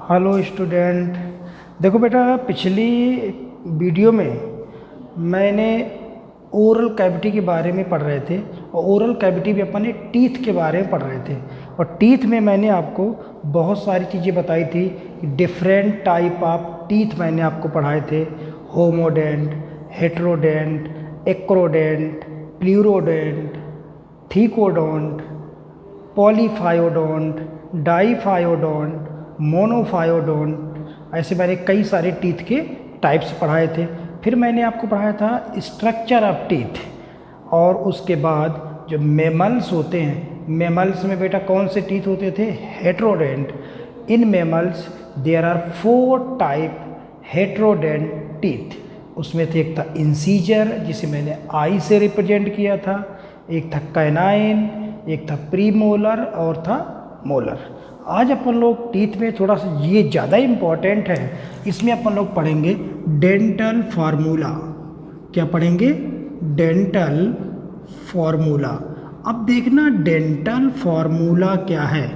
Hello student. देखो बेटा, पिछली वीडियो में मैंने ओरल कैविटी के बारे में पढ़ रहे थे और ओरल कैविटी में अपन ने टीथ के बारे में पढ़ रहे थे। और टीथ में मैंने आपको बहुत सारी चीज़ें बताई थी। डिफरेंट टाइप ऑफ टीथ मैंने आपको पढ़ाए थे। होमोडेंट, हेट्रोडेंट, एक्रोडेंट, प्लूरोडेंट, थीकोडोंट, पॉलीफायोडोंट, डाईफायोडोंट, मोनोफायोडोंट, ऐसे मैंने कई सारे टीथ के टाइप्स पढ़ाए थे। फिर मैंने आपको पढ़ाया था स्ट्रक्चर ऑफ टीथ। और उसके बाद जो मेमल्स होते हैं, मेमल्स में बेटा कौन से टीथ होते थे? Heterodont. In mammals there are 4 type heterodont teeth. उसमें थे, एक था इंसीजर जिसे मैंने आई से रिप्रेजेंट किया था, एक था कैनाइन, एक था प्रीमोलर और था मोलर। आज अपन लोग टीथ में थोड़ा सा ये ज़्यादा इम्पॉर्टेंट है, इसमें अपन लोग पढ़ेंगे डेंटल फार्मूला। क्या पढ़ेंगे? Dental formula. अब देखना डेंटल फार्मूला क्या है।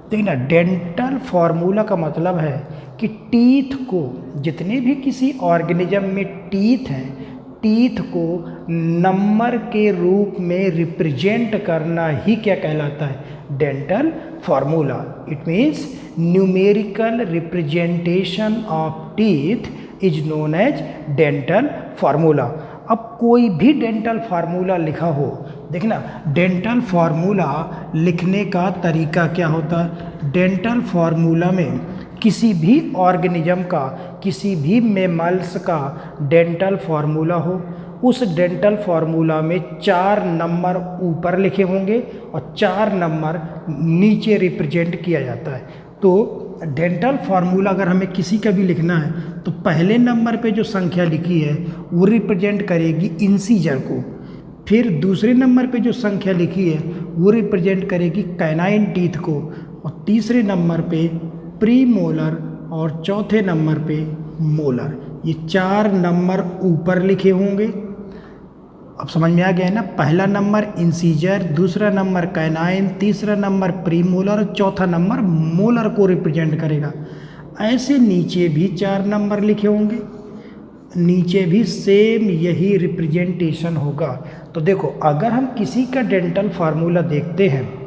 देखना, डेंटल फार्मूला का मतलब है कि टीथ को, जितने भी किसी ऑर्गेनिज्म में टीथ हैं, टीथ को नंबर के रूप में रिप्रेजेंट करना ही क्या कहलाता है? Dental formula. It means numerical representation of teeth is known as dental formula. अब कोई भी डेंटल फार्मूला लिखा हो, देखना डेंटल फार्मूला लिखने का तरीका क्या होता है। डेंटल फार्मूला में किसी भी ऑर्गेनिज्म का, किसी भी मेमल्स का डेंटल फार्मूला हो, उस डेंटल फार्मूला में 4 नंबर ऊपर लिखे होंगे और 4 नंबर नीचे रिप्रेजेंट किया जाता है। तो डेंटल फार्मूला अगर हमें किसी का भी लिखना है तो पहले नंबर पे जो संख्या लिखी है वो रिप्रेजेंट करेगी इंसीजर को। फिर दूसरे नंबर पे जो संख्या लिखी है वो रिप्रेजेंट करेगी कैनाइन टीथ को, और तीसरे नंबर पे प्रीमोलर और चौथे नंबर पे मोलर। ये 4 नंबर ऊपर लिखे होंगे। अब समझ में आ गया है ना? पहला नंबर इंसीजर, दूसरा नंबर कैनाइन, तीसरा नंबर प्रीमोलर और चौथा नंबर मोलर को रिप्रेजेंट करेगा। ऐसे नीचे भी 4 नंबर लिखे होंगे, नीचे भी सेम यही रिप्रेजेंटेशन होगा। तो देखो, अगर हम किसी का डेंटल फार्मूला देखते हैं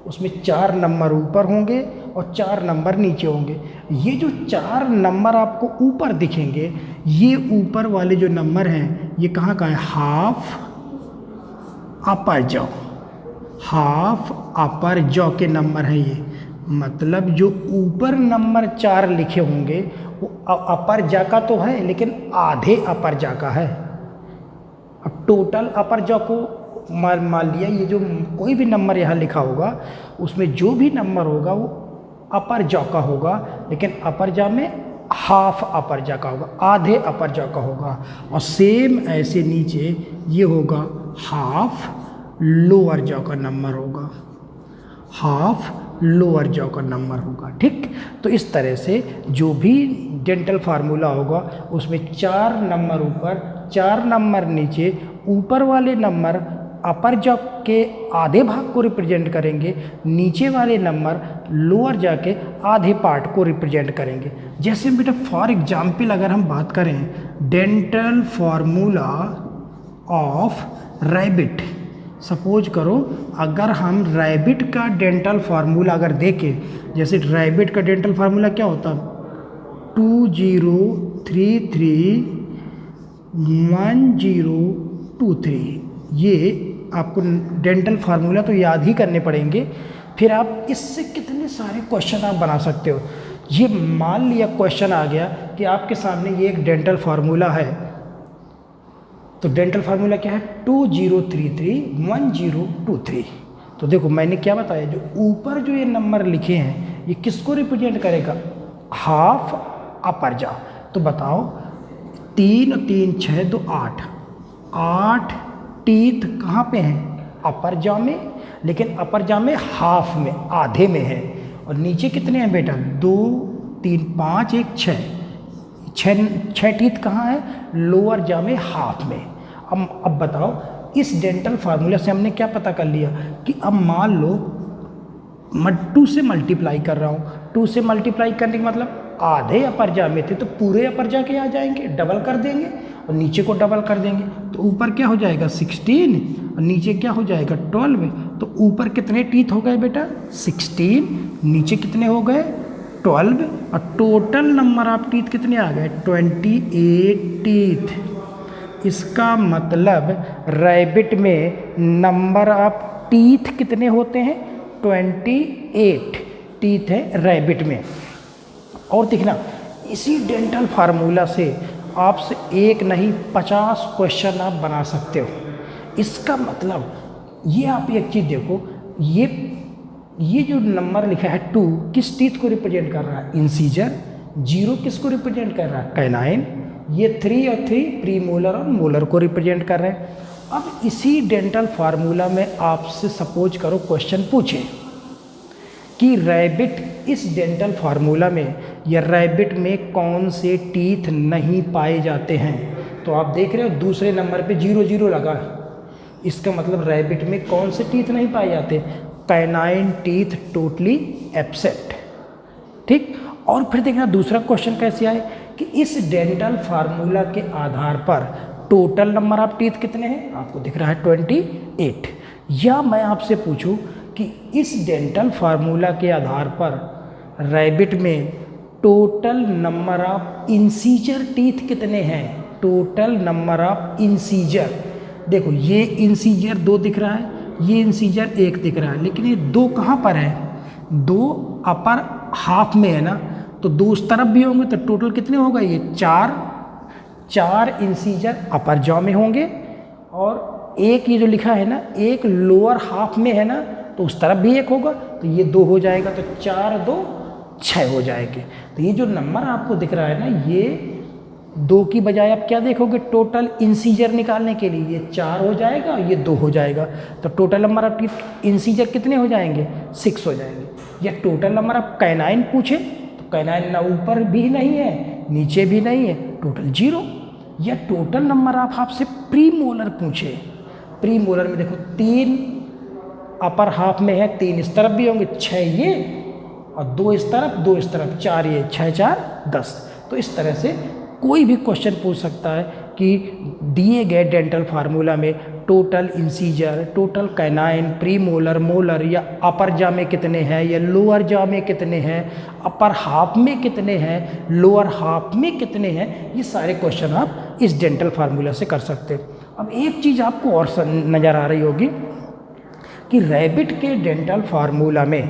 उसमें 4 नंबर ऊपर होंगे और 4 नंबर नीचे होंगे। ये जो 4 नंबर आपको ऊपर दिखेंगे, ये ऊपर वाले जो नंबर हैं ये कहाँ का है? हाफ अपर जॉ। हाफ अपर जॉ के नंबर हैं ये। मतलब जो ऊपर नंबर 4 लिखे होंगे वो अपर जॉ का तो है, लेकिन आधे अपर जॉ का है। अब टोटल अपर जॉ को मान लिया, ये जो कोई भी नंबर यहाँ लिखा होगा उसमें जो भी नंबर होगा वो अपर जॉ का होगा, लेकिन अपर जॉ में हाफ अपर जॉ का होगा, आधे अपर जॉ का होगा। और सेम ऐसे नीचे ये होगा हाफ लोअर जॉ का नंबर होगा, हाफ लोअर जॉ का नंबर होगा। ठीक, तो इस तरह से जो भी डेंटल फार्मूला होगा उसमें 4 नंबर ऊपर, 4 नंबर नीचे। ऊपर वाले नंबर अपर जॉ के आधे भाग को रिप्रेजेंट करेंगे, नीचे वाले नंबर लोअर जॉ के आधे पार्ट को रिप्रेजेंट करेंगे। जैसे बेटा फॉर एग्जाम्पल अगर हम बात करें dental formula of rabbit, suppose करो अगर हम रैबिट का डेंटल फार्मूला अगर देखें, जैसे रैबिट का डेंटल फार्मूला क्या होता है? 20331023। ये आपको डेंटल फार्मूला तो याद ही करने पड़ेंगे। फिर आप इससे कितने सारे क्वेश्चन आप बना सकते हो। ये मान लिया क्वेश्चन आ गया कि आपके सामने ये एक डेंटल फार्मूला है, तो डेंटल फार्मूला क्या है? 20331023। तो देखो मैंने क्या बताया, जो ऊपर जो ये नंबर लिखे हैं ये किसको रिप्रेजेंट करेगा? हाफ अपर जॉ। तो बताओ, 3 और 3 6 2 8, 8 टीथ कहाँ पे हैं? अपर जॉ में, लेकिन अपर जॉ में हाफ में, आधे में है। और नीचे कितने हैं बेटा? 2 3 5 1 6, 6 टीथ कहाँ है? लोअर जॉ में, हाफ में। अब बताओ, इस डेंटल फार्मूला से हमने क्या पता कर लिया कि अब मान लो 2 से मल्टीप्लाई कर रहा हूँ। 2 से मल्टीप्लाई करने का मतलब आधे अपरजा में थे तो पूरे अपरजा के आ जाएंगे, डबल कर देंगे और नीचे को डबल कर देंगे। तो ऊपर क्या हो जाएगा 16 और नीचे क्या हो जाएगा 12। तो ऊपर कितने टीथ हो गए बेटा 16, नीचे कितने हो गए 12 और टोटल नंबर ऑफ टीथ कितने आ गए 28 टीथ। इसका मतलब रैबिट में नंबर ऑफ टीथ कितने होते हैं 28 टीथ है रैबिट में। और देखना इसी डेंटल फार्मूला से आपसे एक नहीं 50 क्वेश्चन आप बना सकते हो। इसका मतलब ये आप एक चीज़ देखो, ये जो नंबर लिखा है 2 किस टीथ को रिप्रेजेंट कर रहा है इंसीजर, 0 किस को रिप्रेजेंट कर रहा है कैनाइन, ये 3 और 3 प्रीमोलर और मोलर को रिप्रेजेंट कर रहे हैं। अब इसी डेंटल फार्मूला में आपसे सपोज करो क्वेश्चन पूछे कि रैबिट इस डेंटल फार्मूला में या रैबिट में कौन से टीथ नहीं पाए जाते हैं। तो आप देख रहे हो दूसरे नंबर पे 0 0 लगा, इसका मतलब रैबिट में कौन से टीथ नहीं पाए जाते, कैनाइन टीथ टोटली एब्सेंट। ठीक, और फिर देखना दूसरा क्वेश्चन कैसे आए कि इस डेंटल फार्मूला के आधार पर टोटल नंबर ऑफ टीथ कितने हैं, आपको दिख रहा है 28। या मैं आपसे पूछूं कि इस डेंटल फार्मूला के आधार पर रैबिट में total number of incisor teeth कितने हैं, टोटल नंबर ऑफ इंसीजर। देखो ये इंसीजर 2 दिख रहा है, ये इंसीजर 1 दिख रहा है, लेकिन ये 2 कहाँ पर है, 2 अपर हाफ में है ना, तो 2 उस तरफ भी होंगे तो टोटल कितने होगा ये 4 इंसीजर अपर जॉ में होंगे और एक ये जो लिखा है ना एक लोअर हाफ में है ना, तो उस तरफ भी 1 होगा, तो ये 2 हो जाएगा, तो 4 2 6 हो जाएंगे। तो ये जो नंबर आपको दिख रहा है ना, ये 2 की बजाय आप क्या देखोगे टोटल इंसीजर निकालने के लिए, ये 4 हो जाएगा और ये 2 हो जाएगा, तो टोटल नंबर ऑफ इंसीजर कितने हो जाएंगे 6 हो जाएंगे। या टोटल नंबर ऑफ कैनाइन पूछे तो कैनाइन ना ऊपर भी नहीं है नीचे भी नहीं है, टोटल 0। या टोटल नंबर ऑफ आपसे प्री मोलर पूछे, प्री मोलर में देखो 3 अपर हाफ में है, 3 इस तरफ भी होंगे, 6 ये और 2 इस तरफ 2 इस तरफ, 4 ये, 6 4 10। तो इस तरह से कोई भी क्वेश्चन पूछ सकता है कि दिए गए डेंटल फार्मूला में total incisor, total canine, pre molar, molar या अपर जा में कितने हैं या लोअर जा में कितने हैं, अपर हाफ में कितने हैं, लोअर हाफ में कितने हैं, ये सारे क्वेश्चन आप इस डेंटल फार्मूला से कर सकते हैं। अब एक चीज़ आपको और नज़र आ रही होगी कि रैबिट के डेंटल फार्मूला में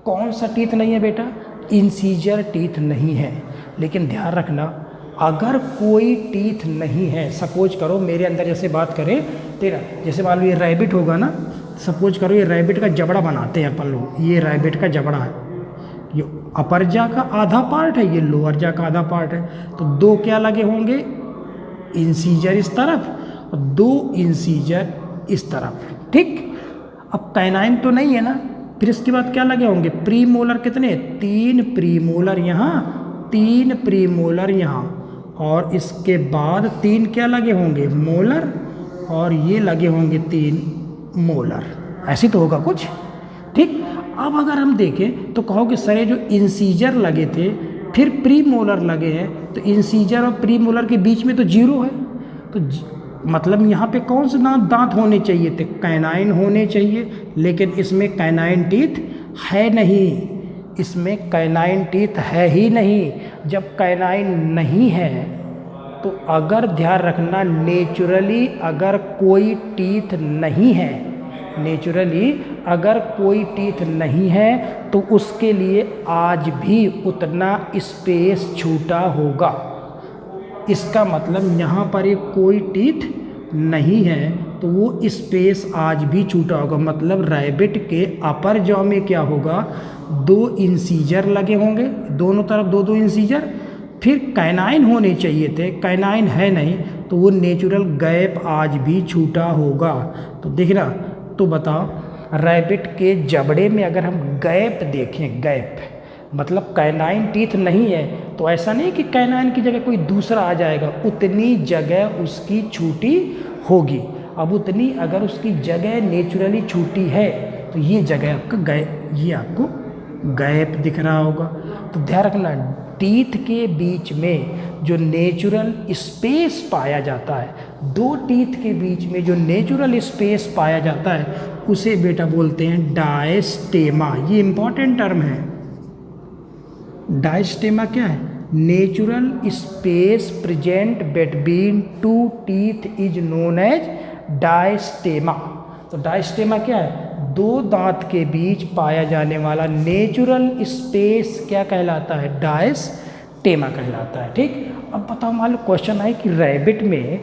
कौन सा टीथ नहीं है बेटा, इंसीजर टीथ नहीं है। लेकिन ध्यान रखना अगर कोई टीथ नहीं है, सपोज करो मेरे अंदर जैसे बात करें तेरा, जैसे मान लो ये रैबिट होगा ना, सपोज करो ये रैबिट का जबड़ा बनाते हैं अपन लोग, ये रैबिट का जबड़ा है, ये अपर जा का आधा पार्ट है, ये लोअर जा का आधा पार्ट है, तो 2 क्या लगे होंगे इंसीजर इस तरफ और 2 इंसीजर इस तरफ। ठीक, अब कैनाइन तो नहीं है ना, फिर इसके बाद क्या लगे होंगे प्री मोलर, कितने 3 प्री मोलर यहाँ, 3 प्री मोलर यहाँ, और इसके बाद 3 क्या लगे होंगे मोलर और ये लगे होंगे 3 मोलर, ऐसे तो होगा कुछ। ठीक, अब अगर हम देखें तो कहोगे सर ये जो इंसीजर लगे थे फिर प्री मोलर लगे हैं, तो इंसीजर और प्री मोलर के बीच में तो 0 है, तो मतलब यहाँ पे कौन से दांत होने चाहिए थे, कैनाइन होने चाहिए, लेकिन इसमें कैनाइन टीथ है नहीं, इसमें कैनाइन टीथ है ही नहीं। जब कैनाइन नहीं है तो अगर ध्यान रखना नेचुरली अगर कोई टीथ नहीं है, नेचुरली अगर कोई टीथ नहीं है तो उसके लिए आज भी उतना स्पेस छूटा होगा। इसका मतलब यहाँ पर एक कोई टीथ नहीं है तो वो स्पेस आज भी छूटा होगा, मतलब रैबिट के अपर जॉ में क्या होगा 2 इंसीजर लगे होंगे, दोनों तरफ 2 इंसीजर, फिर कैनाइन होने चाहिए थे, कैनाइन है नहीं तो वो नेचुरल गैप आज भी छूटा होगा। तो देखना, तो बताओ रैबिट के जबड़े में अगर हम गैप देखें, गैप मतलब कैनाइन टीथ नहीं है तो ऐसा नहीं कि कैनाइन की जगह कोई दूसरा आ जाएगा, उतनी जगह उसकी छूटी होगी। अब उतनी अगर उसकी जगह नेचुरली छूटी है तो ये जगह आपका ये आपको गैप दिख रहा होगा। तो ध्यान रखना, टीथ के बीच में जो नेचुरल स्पेस पाया जाता है, दो टीथ के बीच में जो नेचुरल स्पेस पाया जाता है उसे बेटा बोलते हैं डायस्टेमा। ये इंपॉर्टेंट टर्म है। डायस्टेमा क्या है? Natural space present between two teeth is known as diastema. तो डायस्टेमा क्या है? दो दांत के बीच पाया जाने वाला नेचुरल स्पेस क्या कहलाता है? डायस्टेमा कहलाता है। ठीक, अब बताओ, मान लो क्वेश्चन है कि रैबिट में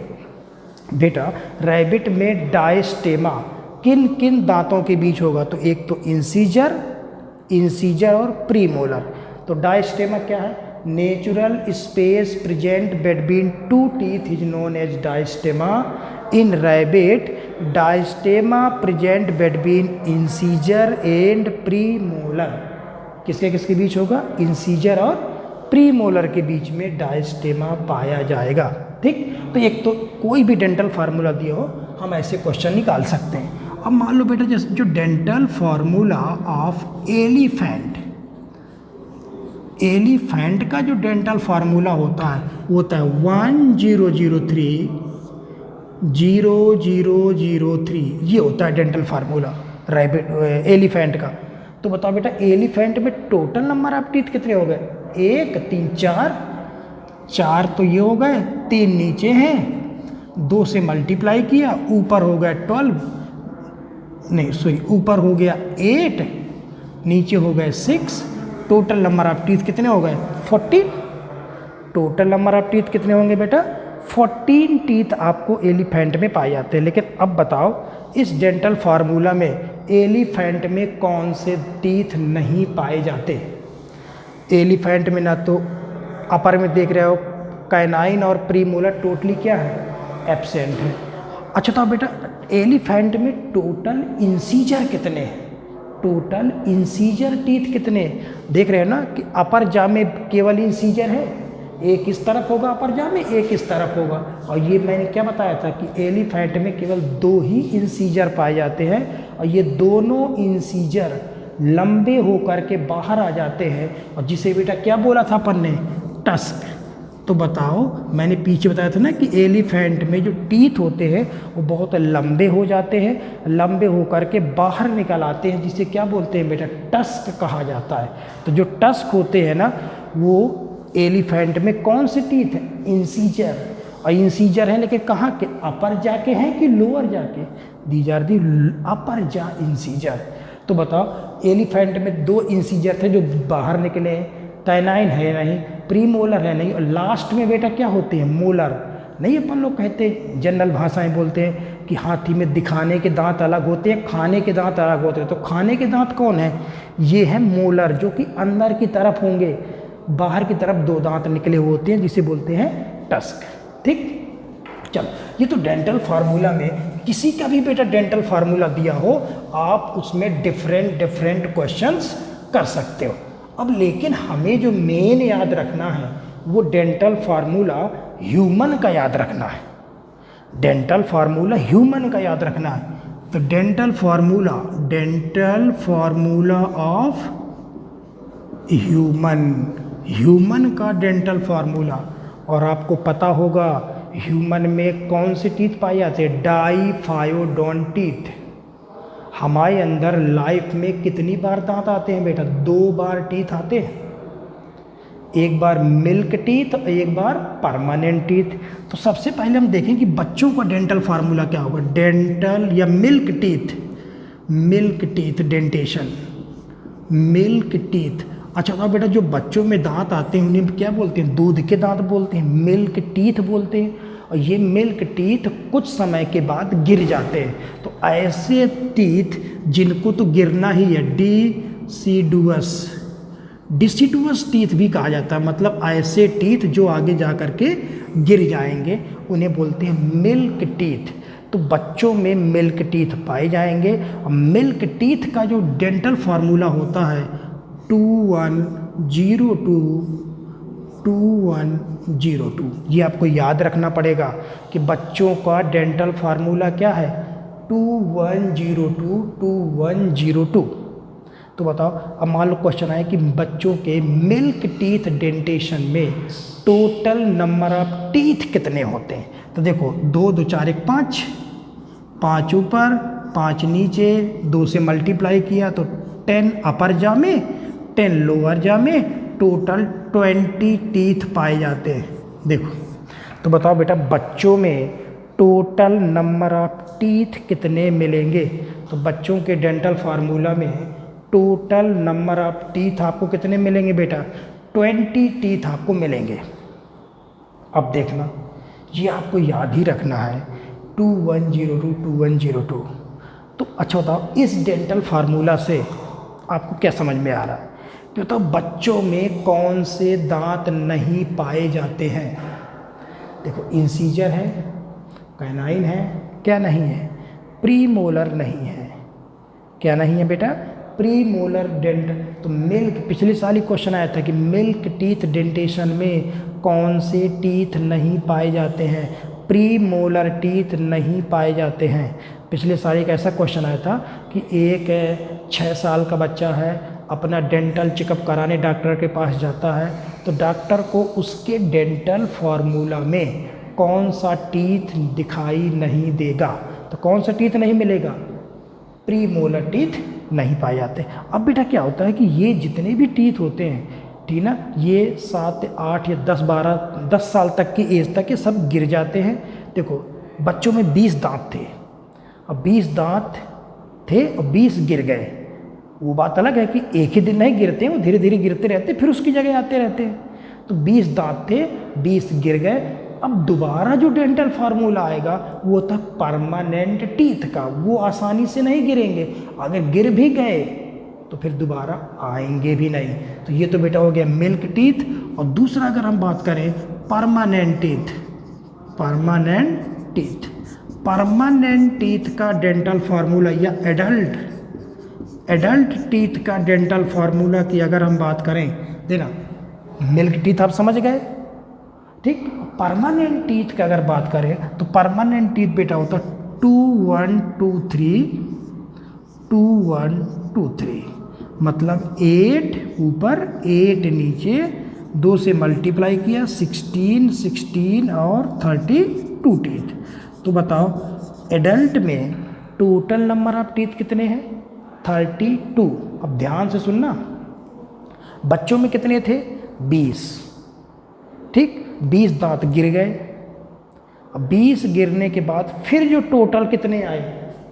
बेटा, रैबिट में डायस्टेमा किन किन दांतों के बीच होगा? तो एक तो इंसीजर और प्रीमोलर। तो डायस्टेमा क्या है? Natural space present between two teeth is known as diastema. In rabbit diastema present between incisor and premolar. किसके किसके बीच होगा? इंसीजर और प्रीमोलर के बीच में डायस्टेमा पाया जाएगा। ठीक, तो एक तो कोई भी डेंटल फार्मूला दिया हो, हम ऐसे क्वेश्चन निकाल सकते हैं। अब मान लो बेटा, जैसे जो डेंटल फार्मूला ऑफ एलिफेंट का जो डेंटल फार्मूला होता है वो होता है 1003 ये होता है डेंटल फार्मूला रैबिट एलिफेंट का। तो बताओ बेटा, एलिफेंट में टोटल नंबर ऑफ टीथ कितने हो गए? 1 3 4 तो ये हो गए, 3 नीचे हैं, 2 से मल्टीप्लाई किया, ऊपर हो गया 12, नहीं सॉरी, ऊपर हो गया 8, नीचे हो गए 6। टोटल नंबर ऑफ टीथ कितने हो गए? 14। टोटल नंबर ऑफ टीथ कितने होंगे बेटा? 14 टीथ आपको एलिफेंट में पाए जाते हैं। लेकिन अब बताओ, इस डेंटल फार्मूला में एलिफेंट में कौन से टीथ नहीं पाए जाते? एलिफेंट में ना तो अपर में देख रहे हो कैनाइन और प्रीमोलर टोटली क्या है? एब्सेंट है। अच्छा, तो बेटा एलिफेंट में टोटल इंसीजर कितने हैं? टोटल इंसीजर टीथ कितने? देख रहे हो ना कि अपर जा में केवल इंसीजर है, एक इस तरफ होगा अपर जा में, एक इस तरफ होगा। और ये मैंने क्या बताया था कि एलिफेंट में केवल 2 ही इंसीजर पाए जाते हैं, और ये दोनों इंसीजर लंबे होकर के बाहर आ जाते हैं, और जिसे बेटा क्या बोला था अपन ने? टस्क। तो बताओ, मैंने पीछे बताया था ना कि एलिफेंट में जो टीथ होते हैं वो बहुत लंबे हो जाते हैं, लंबे होकर के बाहर निकल आते हैं, जिसे क्या बोलते हैं बेटा? टस्क कहा जाता है। तो जो टस्क होते हैं ना, वो एलिफेंट में कौन से टीथ हैं? इंसीजर। और इंसीजर हैं लेकिन कहाँ के? अपर जाके हैं कि लोअर जाके? दीज आर दी अपर जा इंसीजर। तो बताओ, एलिफेंट में 2 इंसीजर थे जो बाहर निकले हैं, कैनाइन है नहीं, प्रीमोलर है नहीं, और लास्ट में बेटा क्या होते हैं? मोलर। नहीं, अपन लोग कहते हैं, जनरल भाषाएं बोलते हैं कि हाथी में दिखाने के दांत अलग होते हैं, खाने के दांत अलग होते हैं। तो खाने के दांत कौन है? ये है मोलर, जो कि अंदर की तरफ होंगे, बाहर की तरफ 2 दांत निकले हुए होते हैं, जिसे बोलते हैं टस्क। ठीक, चलो, ये तो डेंटल फार्मूला में किसी का भी बेटा डेंटल फार्मूला दिया हो, आप उसमें डिफरेंट क्वेश्चंस कर सकते हो। अब लेकिन हमें जो मेन याद रखना है वो डेंटल फार्मूला ह्यूमन का याद रखना है। डेंटल फार्मूला ह्यूमन का याद रखना है। तो डेंटल फार्मूला ऑफ ह्यूमन का डेंटल फार्मूला। और आपको पता होगा ह्यूमन में कौन से टीथ पाए जाते हैं? डाइफायोडोंटीथ। हमारे अंदर लाइफ में कितनी बार दांत आते हैं बेटा? 2 बार टीथ आते हैं, एक बार मिल्क टीथ और एक बार परमानेंट टीथ। तो सबसे पहले हम देखें कि बच्चों का डेंटल फार्मूला क्या होगा? डेंटल या milk teeth dentition, milk teeth. अच्छा, तो बेटा जो बच्चों में दांत आते हैं उन्हें क्या बोलते हैं? दूध के दांत बोलते हैं, मिल्क टीथ बोलते हैं। और ये मिल्क टीथ कुछ समय के बाद गिर जाते हैं। तो ऐसे टीथ जिनको तो गिरना ही है, डिसिडुअस टीथ भी कहा जाता है। मतलब ऐसे टीथ जो आगे जा कर के गिर जाएंगे उन्हें बोलते हैं मिल्क टीथ। तो बच्चों में मिल्क टीथ पाए जाएंगे। और मिल्क टीथ का जो डेंटल फार्मूला होता है 2102। ये आपको याद रखना पड़ेगा कि बच्चों का डेंटल फार्मूला क्या है? 2102। तो बताओ, अब मान लो क्वेश्चन आए कि बच्चों के मिल्क टीथ डेंटेशन में टोटल नंबर ऑफ टीथ कितने होते हैं। तो देखो 2 2 4 1 5, 5 ऊपर 5 नीचे, 2 से मल्टीप्लाई किया तो 10 अपर जा में 10 लोअर जा में, टोटल 20 टीथ पाए जाते हैं। देखो तो बताओ बेटा, बच्चों में टोटल नंबर ऑफ टीथ कितने मिलेंगे। तो बच्चों के डेंटल फार्मूला में टोटल नंबर ऑफ टीथ आपको कितने मिलेंगे बेटा, 20 टीथ आपको मिलेंगे। अब देखना, ये आपको याद ही रखना है 2102 2102। तो अच्छा बताओ, इस डेंटल फार्मूला से आपको क्या समझ में आ रहा है। तो बताओ, बच्चों में कौन से दांत नहीं पाए जाते हैं। देखो, इंसीजर है, कैनाइन है, क्या नहीं है, प्रीमोलर नहीं है। क्या नहीं है बेटा, प्रीमोलर डेंट। तो मिल्क, पिछले साल ही क्वेश्चन आया था कि मिल्क टीथ डेंटेशन में कौन से टीथ नहीं पाए जाते हैं, प्रीमोलर टीथ नहीं पाए जाते हैं। पिछले साल एक ऐसा क्वेश्चन आया था कि एक 6 साल का बच्चा है, अपना डेंटल चेकअप कराने डॉक्टर के पास जाता है, तो डॉक्टर को उसके डेंटल फार्मूला में कौन सा टीथ दिखाई नहीं देगा। तो कौन सा टीथ नहीं मिलेगा, प्रीमोलर टीथ नहीं पाए जाते। अब बेटा क्या होता है कि ये जितने भी टीथ होते हैं, ठीक ना, ये 7 8 या 10 12 10 साल तक की एज तक ये सब गिर जाते हैं। देखो, बच्चों में 20 दांत थे, अब 20 दांत थे और 20 गिर गए। वो बात अलग है कि एक ही दिन नहीं गिरते हैं, वो धीरे धीरे गिरते रहते, फिर उसकी जगह आते रहते हैं। तो 20 दांत थे, 20 गिर गए। अब दोबारा जो डेंटल फार्मूला आएगा वो था परमानेंट टीथ का, वो आसानी से नहीं गिरेंगे, अगर गिर भी गए तो फिर दोबारा आएंगे भी नहीं। तो ये तो बेटा हो गया मिल्क टीथ। और दूसरा अगर हम बात करें permanent teeth, permanent teeth, permanent teeth का डेंटल फार्मूला या एडल्ट टीथ का डेंटल फार्मूला की अगर हम बात करें, देना मिल्क टीथ आप समझ गए, ठीक। परमानेंट टीथ की अगर बात करें तो परमानेंट टीथ बेटा होता 2 1 2 3 2 1 2 3, मतलब 8 ऊपर 8 नीचे, 2 से मल्टीप्लाई किया 16 16 और 32 टीथ। तो बताओ, एडल्ट में टोटल नंबर ऑफ टीथ कितने हैं, 32। अब ध्यान से सुनना, बच्चों में कितने थे, 20, ठीक। 20 दांत गिर गए। अब 20 गिरने के बाद फिर जो टोटल कितने आए,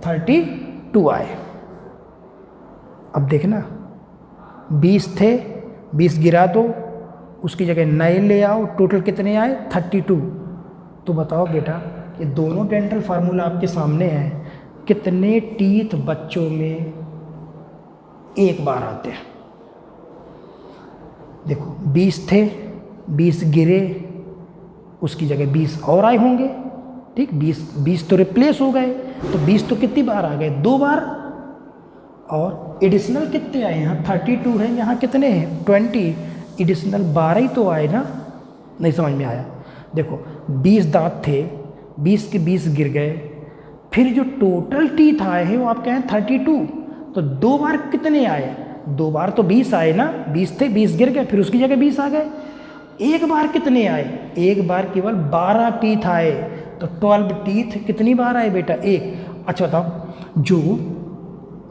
32 आए। अब देखना, 20 थे, 20 गिरा दो, उसकी जगह 9 ले आओ, टोटल कितने आए, 32। तो बताओ बेटा, ये दोनों डेंटल फार्मूला आपके सामने हैं, कितने टीथ बच्चों में एक बार आते हैं। देखो, 20 थे, 20 गिरे, उसकी जगह 20 और आए होंगे, ठीक। 20 तो रिप्लेस हो गए, तो 20 तो कितनी बार आ गए, 2 बार। और एडिशनल कितने आए, यहाँ 32 है, यहाँ कितने हैं, 20, एडिशनल 12 ही तो आए ना। नहीं समझ में आया। देखो, 20 दांत थे, 20 के 20 गिर गए, फिर जो टोटल टीथ आए हैं वो आप कहें 32। तो 2 बार कितने आए, 2 बार तो 20 आए ना, 20 थे, 20 गिर गए, फिर उसकी जगह 20 आ गए। एक बार कितने आए, एक बार केवल 12 टीथ आए। तो 12 टीथ कितनी बार आए बेटा, 1। अच्छा बताओ, जो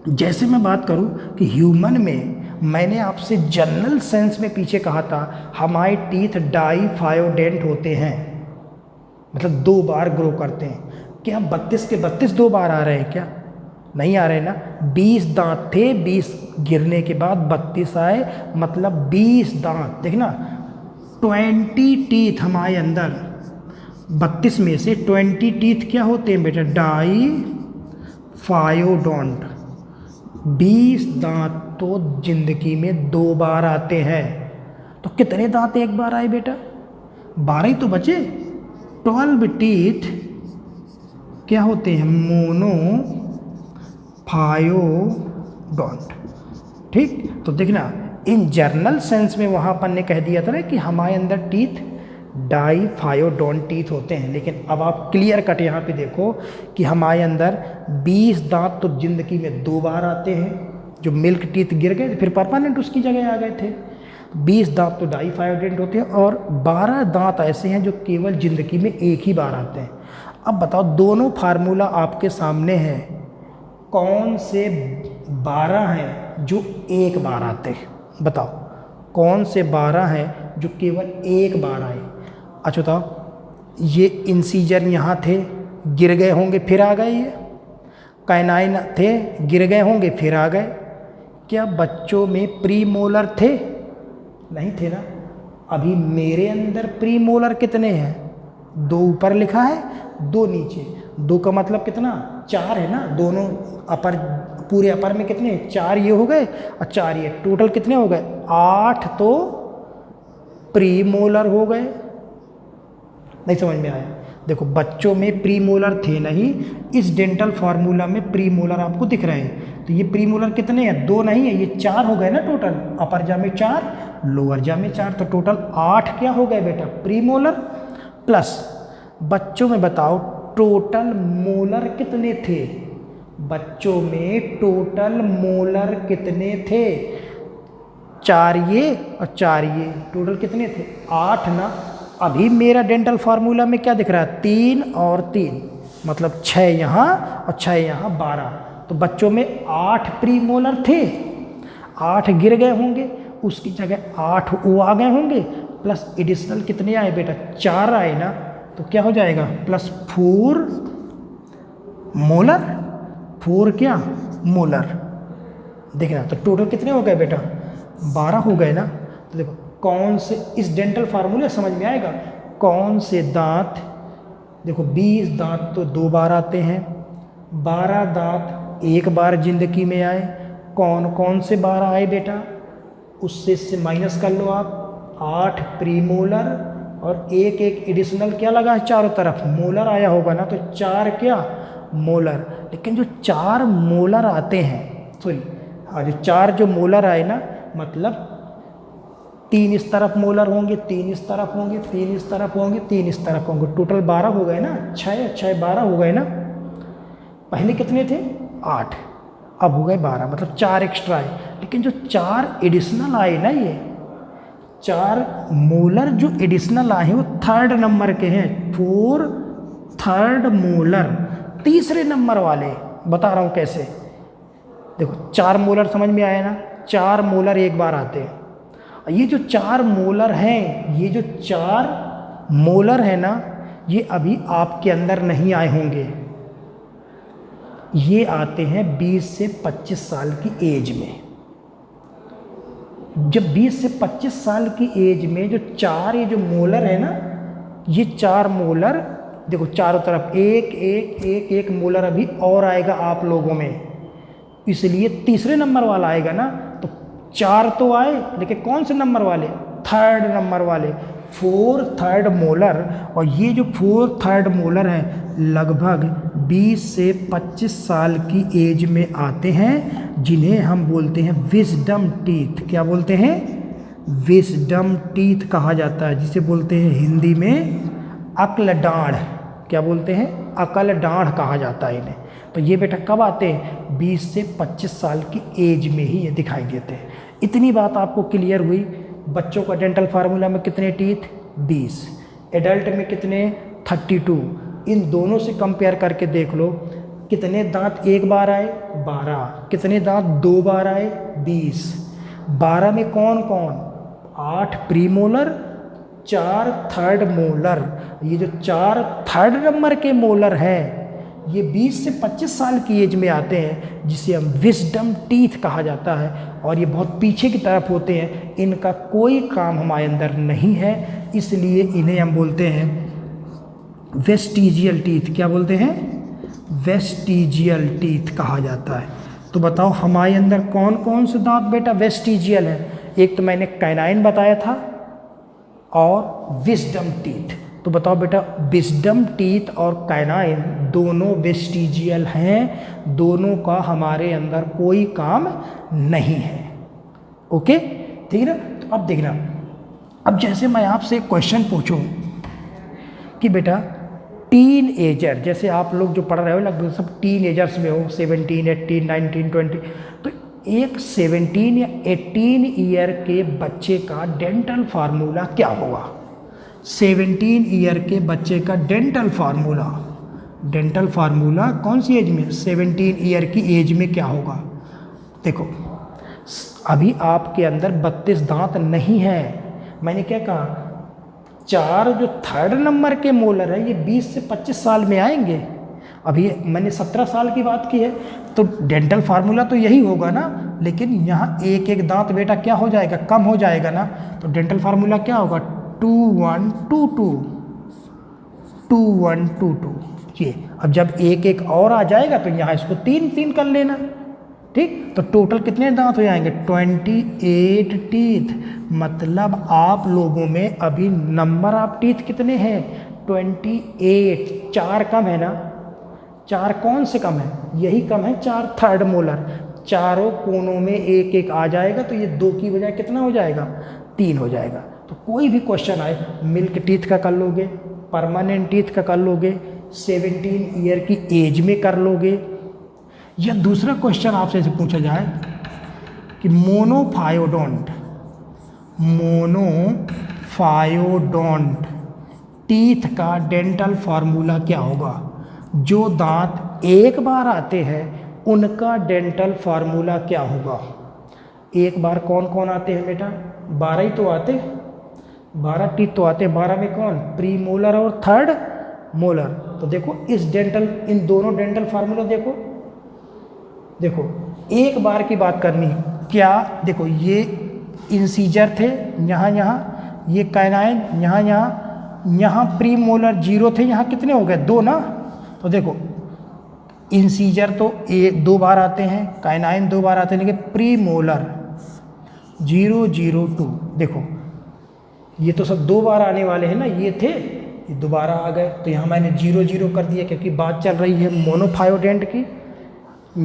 जैसे मैं बात करूं कि ह्यूमन में, मैंने आपसे जनरल सेंस में पीछे कहा था हमारे टीथ डाइफायोडेंट होते हैं, मतलब 2 बार ग्रो करते हैं। क्या 32 के 32 2 बार आ रहे हैं क्या, नहीं आ रहे ना। 20 दांत थे, 20 गिरने के बाद 32 आए, मतलब 20 दांत। देखना, 20 टीथ हमारे अंदर, 32 में से 20 टीथ क्या होते हैं बेटा, डाइफायोडोंट। 20 दांत तो जिंदगी में 2 बार आते हैं। तो कितने दांत एक बार आए बेटा, 12 ही तो बचे। 12 टीथ क्या होते हैं, मोनोफायोडोंट, ठीक। तो देखना, इन जर्नल सेंस में वहाँ अपन ने कह दिया था ना कि हमारे अंदर टीथ डाइफायोडोंट टीथ होते हैं, लेकिन अब आप क्लियर कट यहाँ पे देखो कि हमारे अंदर 20 दांत तो जिंदगी में 2 बार आते हैं, जो मिल्क टीथ गिर गए फिर परमानेंट उसकी जगह आ गए थे। 20 दांत तो डाइफाइडेंट होते हैं और 12 दांत ऐसे हैं जो केवल ज़िंदगी में एक ही बार आते हैं। अब बताओ दोनों फार्मूला आपके सामने है, कौन से 12 हैं जो एक बार आते हैं? बताओ कौन से 12 हैं जो केवल एक बार आए? अच्छा बताओ, ये इंसीजर यहाँ थे, गिर गए होंगे फिर आ गए, ये कैनाइन थे, गिर गए होंगे फिर आ गए। क्या बच्चों में प्री मोलर थे? नहीं थे ना। अभी मेरे अंदर प्री मोलर कितने हैं? 2 ऊपर लिखा है, 2 नीचे। 2 का मतलब कितना? 4 है ना। दोनों अपर, पूरे अपर में कितने? 4 ये हो गए और 4 ये, टोटल कितने हो गए? 8 तो प्री मोलर हो गए। नहीं समझ में आया? देखो बच्चों में प्री मोलर थे नहीं, इस डेंटल फार्मूला में प्री मोलर आपको दिख रहे हैं। तो ये प्री मोलर कितने हैं? 2 नहीं है, ये 4 हो गए ना टोटल। अपर जा में 4, लोअर जा में 4, तो टोटल 8 क्या हो गए बेटा? Pre molar. प्लस बच्चों में बताओ टोटल मोलर कितने थे? बच्चों में टोटल मोलर कितने थे? 4 ये और 4 ये, टोटल कितने थे? 8 ना। अभी मेरा डेंटल फार्मूला में क्या दिख रहा है? 3 और 3, मतलब 6 यहाँ और 6 यहाँ, 12। तो बच्चों में 8 प्री मोलर थे, 8 गिर गए होंगे, उसकी जगह 8 वो आ गए होंगे, प्लस एडिशनल कितने आए बेटा? 4 आए ना। तो क्या हो जाएगा? प्लस 4 मोलर, 4 क्या? मोलर। देखना तो टोटल कितने हो गए बेटा? 12 हो गए ना। तो देखो कौन से, इस डेंटल फार्मूले समझ में आएगा कौन से दांत, देखो 20 दांत तो 2 बार आते हैं, 12 दांत एक बार जिंदगी में आए। कौन कौन से बार आए बेटा? उससे माइनस कर लो आप। 8 प्री मोलर और एक एडिशनल क्या लगा है? चारों तरफ मोलर आया होगा ना, तो 4 क्या? मोलर। लेकिन जो 4 मोलर आते हैं, सॉरी हाँ, जो 4 जो मोलर आए ना, मतलब 3 इस तरफ मोलर होंगे, 3 इस तरफ होंगे, 3 इस तरफ होंगे, 3 इस तरफ होंगे, टोटल 12 हो गए ना। 6 12 हो गए ना। पहले कितने थे? 8, अब हो गए 12, मतलब 4 एक्स्ट्रा आए। लेकिन जो 4 एडिशनल आए ना, ये 4 मोलर जो एडिशनल आए हैं वो 3rd नंबर के हैं। 4 3rd मोलर, तीसरे नंबर वाले। बता रहा हूँ कैसे। देखो 4 मोलर समझ में आया ना? 4 मोलर एक बार आते हैं। ये जो 4 मोलर हैं, ये जो 4 मोलर है ना, ये अभी आपके अंदर नहीं आए होंगे। ये आते हैं 20 से 25 साल की एज में। जब 20 से 25 साल की एज में जो 4 ये जो मोलर है ना, ये 4 मोलर देखो चारों तरफ एक एक एक एक मोलर अभी और आएगा आप लोगों में, इसलिए तीसरे नंबर वाला आएगा ना। तो 4 तो आए, लेकिन कौन से नंबर वाले? 3rd नंबर वाले, 4 3rd मोलर। और ये जो 4 3rd मोलर हैं लगभग 20 से 25 साल की एज में आते हैं, जिन्हें हम बोलते हैं विजडम टीथ। क्या बोलते हैं? विजडम टीथ कहा जाता है, जिसे बोलते हैं हिंदी में अक्ल डाढ़। क्या बोलते हैं? अकल डाढ़ कहा जाता है इन्हें। तो ये बेटा कब आते हैं? 20 से 25 साल की एज में ही ये दिखाई देते हैं। इतनी बात आपको क्लियर हुई। बच्चों का डेंटल फार्मूला में कितने टीथ? 20। एडल्ट में कितने? 32। इन दोनों से कंपेयर करके देख लो, कितने दांत एक बार आए? 12। कितने दांत 2 बार आए? 20। 12 में कौन कौन? 8 प्री मोलर, 4 3rd मोलर। ये जो 4 3rd नंबर के मोलर हैं, ये 20 से 25 साल की एज में आते हैं, जिसे हम विजडम टीथ कहा जाता है। और ये बहुत पीछे की तरफ होते हैं, इनका कोई काम हमारे अंदर नहीं है, इसलिए इन्हें हम बोलते हैं वेस्टिजियल टीथ। क्या बोलते हैं? वेस्टिजियल टीथ कहा जाता है। तो बताओ हमारे अंदर कौन कौन से दांत बेटा वेस्टिजियल हैं? एक तो मैंने कैनाइन बताया था और विजडम टीथ। तो बताओ बेटा, विजडम टीथ और कैनाइन दोनों वेस्टिजियल हैं, दोनों का हमारे अंदर कोई काम नहीं है। ओके, ठीक है ना? तो अब देखना, अब जैसे मैं आपसे एक क्वेश्चन पूछूं कि बेटा टीन एजर, जैसे आप लोग जो पढ़ रहे हो लगभग सब टीन एजर्स में हो, 17 18 19 20, तो एक 17 या 18 ईयर के बच्चे का डेंटल फार्मूला क्या होगा? 17 ईयर के बच्चे का डेंटल फार्मूला कौन सी एज में? 17 ईयर की एज में क्या होगा? देखो, अभी आपके अंदर 32 दांत नहीं है। मैंने क्या कहा, 4 जो थर्ड नंबर के मोलर है ये 20 से 25 साल में आएंगे। अभी मैंने 17 साल की बात की है, तो डेंटल फार्मूला तो यही होगा ना, लेकिन यहाँ एक एक दांत बेटा क्या हो जाएगा? कम हो जाएगा ना। तो डेंटल फार्मूला क्या होगा? 2122 2122। ये अब जब एक एक और आ जाएगा तो यहाँ इसको 3 कर लेना। ठीक, तो टोटल कितने दांत हो जाएंगे? 28 टीथ। मतलब आप लोगों में अभी नंबर ऑफ टीथ कितने हैं? 28। 4 कम है ना? 4 कौन से कम है? यही कम है 4 थर्ड मोलर। चारों कोनों में एक एक आ जाएगा तो ये 2 की बजाय कितना हो जाएगा? 3 हो जाएगा। तो कोई भी क्वेश्चन आए, मिल्क टीथ का कर लोगे, परमानेंट टीथ का कर लोगे, 17 ईयर की एज में कर लोगे, या दूसरा क्वेश्चन आपसे ऐसे पूछा जाए कि मोनोफायोडोंट टीथ का डेंटल फार्मूला क्या होगा? जो दांत एक बार आते हैं उनका डेंटल फार्मूला क्या होगा? एक बार कौन कौन आते हैं बेटा? 12 ही तो आते, 12 टीथ तो आते हैं। 12 में कौन? प्री मोलर और थर्ड मोलर। तो देखो इन दोनों डेंटल फार्मूला देखो एक बार की बात करनी क्या? देखो ये इंसीजर थे यहाँ, ये कैनाइन यहाँ प्री मोलर 0 थे, यहाँ कितने हो गए? 2 ना। तो देखो इंसीजर तो 2 बार आते हैं, कैनाइन 2 बार आते हैं, लेकिन प्री मोलर 002, देखो ये तो सब 2 बार आने वाले हैं ना, ये थे, ये दोबारा आ गए। तो यहाँ मैंने 0 कर दिया क्योंकि बात चल रही है मोनोफायोडेंट की।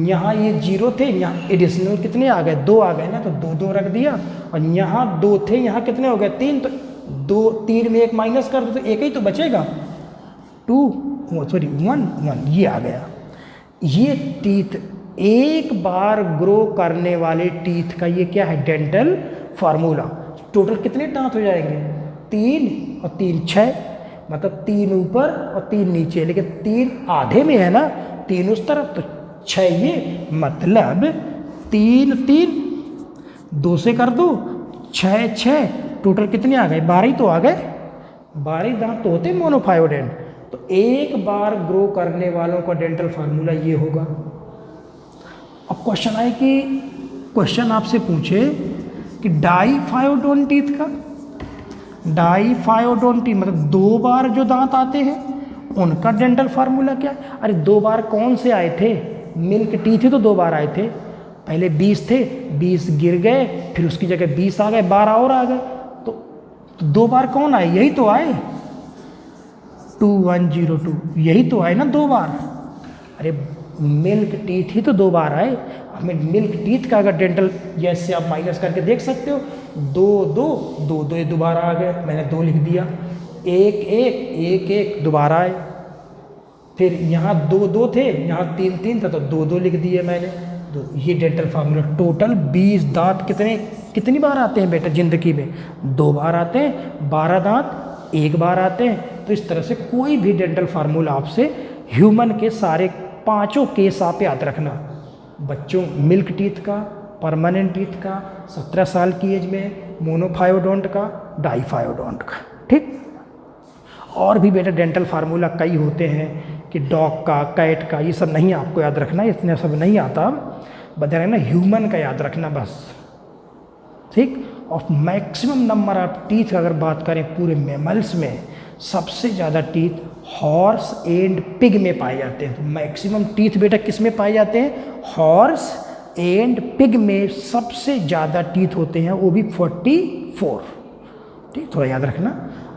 यहाँ ये 0 थे, यहाँ एडिशनल कितने आ गए? 2 आ गए ना, तो 2 रख दिया। और यहाँ 2 थे, यहाँ कितने हो गए? 3। तो 3 में 1 माइनस कर दो तो 1 ही तो बचेगा। 1 ये आ गया। ये टीथ एक बार ग्रो करने वाले टीथ का ये क्या है? Dental formula. टोटल कितने दांत हो जाएंगे? 3 और 3 6, मतलब 3 ऊपर और 3 नीचे, लेकिन 3 आधे में है ना, 3 उस तरफ तो 6 ये, मतलब 3 2 से कर दो, 6 टोटल कितने आ गए? 12 ही तो आ गए। 12 दांत तो होते मोनोफायोडेंट। तो एक बार ग्रो करने वालों का डेंटल फार्मूला ये होगा। अब क्वेश्चन आए कि क्वेश्चन आपसे पूछे कि डाईफायोडोंट टीथ का, डाईफायोडोंट टीथ मतलब 2 बार जो दांत आते हैं उनका डेंटल फार्मूला क्या? अरे 2 बार कौन से आए थे? मिल्क टीथ ही तो 2 बार आए थे। पहले 20 थे, 20 गिर गए, फिर उसकी जगह 20 आ गए, 12 और आ गए। तो 2 बार कौन आए? यही तो आए, 2102, यही तो आए ना 2 बार। अरे मिल्क टीथ ही तो 2 बार आए। हमें मिल्क टीथ का अगर डेंटल, जैसे आप माइनस करके देख सकते हो, 2 ये दोबारा आ गए, मैंने 2 लिख दिया। 1 दोबारा आए। फिर यहाँ 2 थे, यहाँ 3 था, तो 2 लिख दिए मैंने। ये डेंटल फार्मूला। टोटल 20 दांत कितनी बार आते हैं बेटा ज़िंदगी में? 2 बार आते हैं। 12 दांत 1 बार आते हैं। तो इस तरह से कोई भी डेंटल फार्मूला आपसे ह्यूमन के सारे 5 केस आप याद रखना। बच्चों मिल्क टीथ का, परमानेंट टीथ का, 17 साल की एज में, मोनोफायोडोंट का, डाईफायोडोंट का। ठीक, और भी बेटा डेंटल फार्मूला कई होते हैं कि डॉग का, कैट का, ये सब नहीं आपको याद रखना, इतने सब नहीं आता। बता ना ह्यूमन का याद रखना बस। ठीक, और मैक्सिमम नंबर ऑफ टीथ अगर बात करें पूरे मैमल्स में, सबसे ज़्यादा टीथ हॉर्स एंड पिग में पाए जाते हैं। तो मैक्सिमम टीथ बेटा किस में पाए जाते हैं? हॉर्स एंड पिग में सबसे ज़्यादा टीथ होते हैं, वो भी 44। ठीक, थोड़ा याद रखना।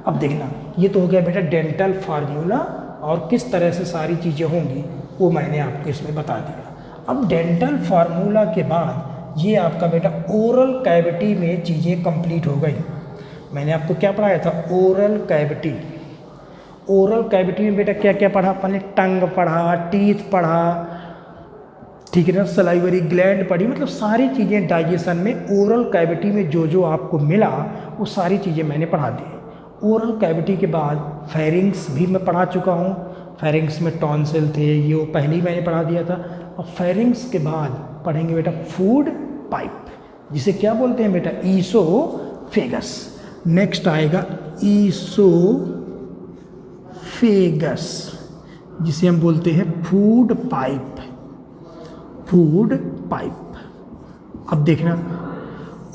अब देखना, ये तो हो गया बेटा डेंटल फार्मूला, और किस तरह से सारी चीज़ें होंगी वो मैंने आपको इसमें बता दिया। अब डेंटल फार्मूला के बाद ये आपका बेटा ओरल कैविटी में चीज़ें कंप्लीट हो गई। मैंने आपको क्या पढ़ाया था? Oral cavity. ओरल कैविटी में बेटा क्या क्या पढ़ा? अपने टंग पढ़ा, टीथ पढ़ा, ठीक है ना, सलाइवरी ग्लैंड पढ़ी, मतलब सारी चीज़ें डाइजेशन में ओरल कैविटी में जो जो आपको मिला वो सारी चीज़ें मैंने पढ़ा दी। ओरल कैविटी के बाद फेरिंग्स भी मैं पढ़ा चुका हूँ, फेरिंग्स में टॉन्सिल थे, ये वो पहले ही मैंने पढ़ा दिया था। और फेरिंग्स के बाद पढ़ेंगे बेटा फूड पाइप, जिसे क्या बोलते हैं बेटा, ईसोफेगस। नेक्स्ट आएगा ईसोफेगस, जिसे हम बोलते हैं फूड पाइप, फूड पाइप। अब देखना,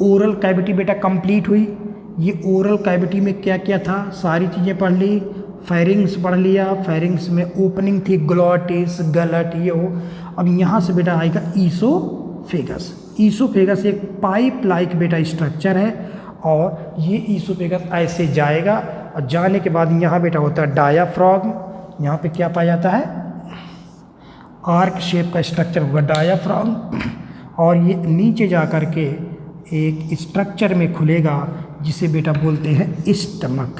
ओरल कैविटी बेटा कंप्लीट हुई। ये ओरल कैविटी में क्या क्या था, सारी चीज़ें पढ़ ली। फेरिंग्स पढ़ लिया, फेरिंग्स में ओपनिंग थी, ग्लॉटिस, गलट, ये हो। अब यहाँ से बेटा आएगा ईसोफेगस। ईसोफेगस एक पाइप लाइक बेटा स्ट्रक्चर है, और ये ईसोफेगस ऐसे जाएगा, और जाने के बाद यहाँ बेटा होता है डायाफ्राम। यहाँ पे क्या पाया जाता है, आर्क शेप का स्ट्रक्चर होगा डायाफ्राम, और ये नीचे जा कर के एक स्ट्रक्चर में खुलेगा जिसे बेटा बोलते हैं स्टमक।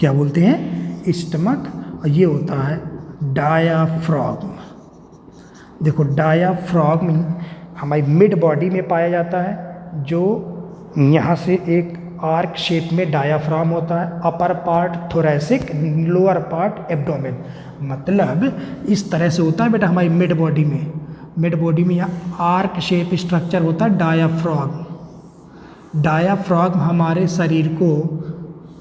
क्या बोलते हैं, स्टमक। और ये होता है डायाफ्राम। देखो डायाफ्राम हमारी मिड बॉडी में पाया जाता है, जो यहाँ से एक आर्क शेप में डायाफ्राम होता है, upper part thoracic, lower part abdomen, मतलब इस तरह से होता है बेटा हमारी मिड बॉडी में। मिड बॉडी में यहाँ आर्क शेप स्ट्रक्चर होता है डायाफ्राम। डायाफ्राम हमारे शरीर को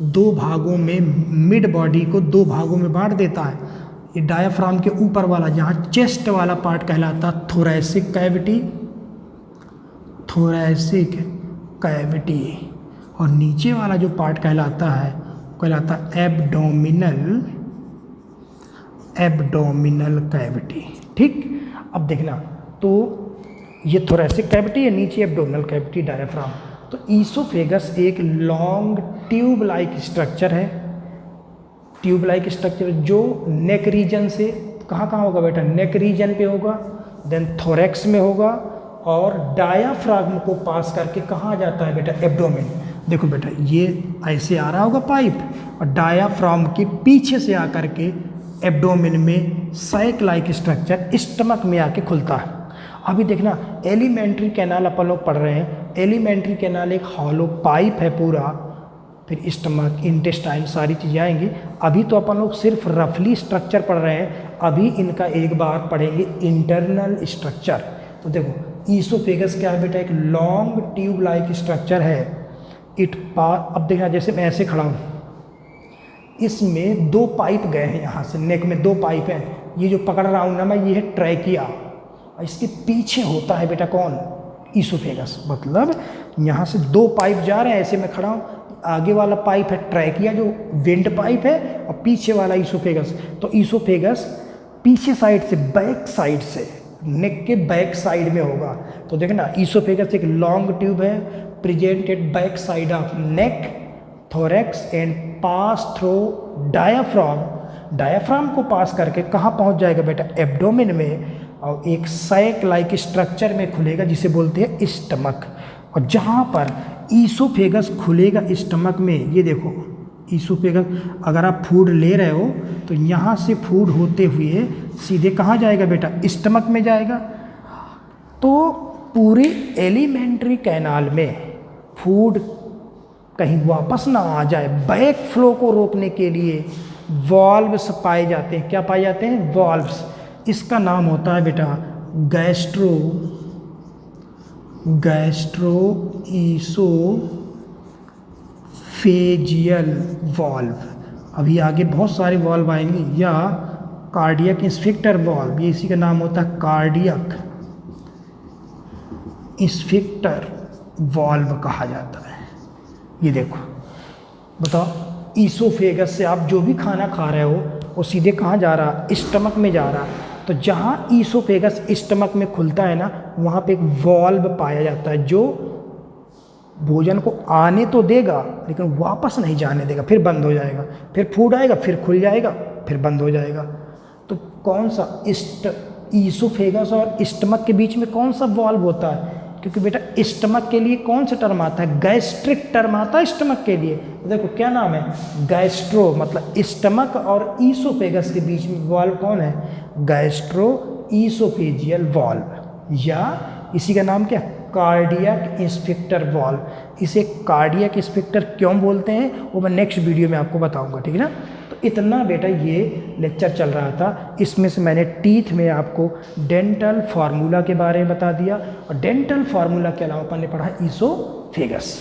दो भागों में, मिड बॉडी को दो भागों में बांट देता है। ये डायाफ्राम के ऊपर वाला जहाँ चेस्ट वाला पार्ट कहलाता थोरैसिक कैविटी, थोरैसिक कैविटी, और नीचे वाला जो पार्ट कहलाता एब्डोमिनल, एब्डोमिनल कैविटी। ठीक, अब देखना, तो ये थोरैसिक कैविटी है, नीचे एब्डोमिनल कैविटी, डायाफ्राम। तो ईसोफेगस एक लॉन्ग ट्यूब लाइक स्ट्रक्चर है, ट्यूब लाइक स्ट्रक्चर जो नेक रीजन से कहाँ कहाँ होगा बेटा, नेक रीजन पे होगा, देन थोरैक्स में होगा, और डायाफ्राम को पास करके कहाँ जाता है बेटा, एब्डोमेन। देखो बेटा ये ऐसे आ रहा होगा पाइप, और डायाफ्राम के पीछे से आकर के एब्डोमेन में सैक लाइक स्ट्रक्चर स्टमक में आके खुलता है। अभी देखना, एलिमेंट्री कैनाल अपन लोग पढ़ रहे हैं। एलिमेंट्री कैनाल एक हॉलो पाइप है पूरा, फिर स्टमक, इंटेस्टाइन, सारी चीज़ें आएंगी। अभी तो अपन लोग सिर्फ रफली स्ट्रक्चर पढ़ रहे हैं, अभी इनका एक बार पढ़ेंगे इंटरनल स्ट्रक्चर। तो देखो ईसोफेगस क्या है बेटा, एक लॉन्ग ट्यूब लाइक स्ट्रक्चर है। अब देखना, जैसे मैं ऐसे खड़ा हूँ, इसमें दो पाइप गए हैं, यहाँ से नेक में दो पाइप हैं। ये जो पकड़ रहा हूँ ना मैं, ये है ट्रैकिया, और इसके पीछे होता है बेटा कौन, ईसोफेगस। मतलब यहाँ से दो पाइप जा रहे हैं, ऐसे मैं खड़ा हूँ, आगे वाला पाइप है ट्रैकिया जो विंड पाइप है, और पीछे वाला ईसोफेगस। तो ईसोफेगस पीछे साइड से, बैक साइड से, नेक के बैक साइड में होगा। तो देखना, ईसोफेगस एक लॉन्ग ट्यूब है, presented back side of neck, thorax and pass through diaphragm. Diaphragm को पास करके कहाँ पहुँच जाएगा बेटा, एब्डोमेन में, और एक सैक लाइक स्ट्रक्चर में खुलेगा जिसे बोलते हैं स्टमक। और जहाँ पर ईसोफेगस खुलेगा स्टमक में, ये देखो ईसोफेगस, अगर आप फूड ले रहे हो तो यहाँ से फूड होते हुए सीधे कहाँ जाएगा बेटा, स्टमक में जाएगा। तो पूरे एलिमेंट्री कैनाल में फूड कहीं वापस ना आ जाए, बैक फ्लो को रोकने के लिए वॉल्व्स पाए जाते हैं। क्या पाए जाते हैं, वॉल्व्स। इसका नाम होता है बेटा गैस्ट्रोइसोफेजियल वॉल्व। अभी आगे बहुत सारे वॉल्व आएंगे, या कार्डियक इंस्फिक्टर वॉल्व, ये इसी का नाम होता है कार्डियक इंस्फिक्टर वॉल्व कहा जाता है। ये देखो, बताओ, ईसोफेगस से आप जो भी खाना खा रहे हो वो सीधे कहाँ जा रहा, स्टमक में जा रहा। तो जहाँ ईसोफेगस स्टमक में खुलता है ना, वहाँ पे एक वॉल्व पाया जाता है जो भोजन को आने तो देगा लेकिन वापस नहीं जाने देगा, फिर बंद हो जाएगा, फिर फूड आएगा, फिर खुल जाएगा, फिर बंद हो जाएगा। तो कौन सा ईसोफेगस और स्टमक के बीच में कौन सा वॉल्व होता है, क्योंकि बेटा स्टमक के लिए कौन सा टर्म आता है, गैस्ट्रिक टर्म आता है स्टमक के लिए। देखो क्या नाम है, गैस्ट्रो, मतलब स्टमक और ईसोफेगस के बीच में वॉल्व कौन है, गैस्ट्रो ईसोफेजियल वॉल्व, या इसी का नाम क्या, कार्डियक स्फिंक्टर वॉल्व। इसे कार्डियक स्फिंक्टर क्यों बोलते हैं वो मैं नेक्स्ट वीडियो में आपको बताऊंगा, ठीक है ना। तो इतना बेटा ये लेक्चर चल रहा था, इसमें से मैंने टीथ में आपको डेंटल फार्मूला के बारे में बता दिया, और डेंटल फार्मूला के अलावा अपन ने पढ़ा ईसोफेगस।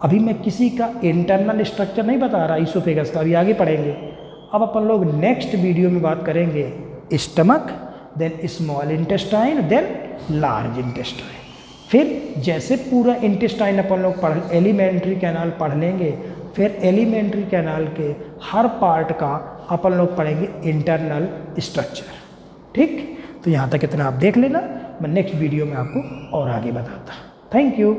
अभी मैं किसी का इंटरनल स्ट्रक्चर नहीं बता रहा ईसोफेगस का, अभी आगे पढ़ेंगे। अब अपन लोग नेक्स्ट वीडियो में बात करेंगे stomach, then small intestine, then large intestine. फिर जैसे पूरा इंटेस्टाइन अपन लोग पढ़, एलिमेंट्री कैनाल पढ़ लेंगे, फिर एलिमेंट्री कैनाल के हर पार्ट का अपन लोग पढ़ेंगे इंटरनल स्ट्रक्चर, ठीक। तो यहाँ तक इतना आप देख लेना, मैं नेक्स्ट वीडियो में आपको और आगे बताता। Thank you.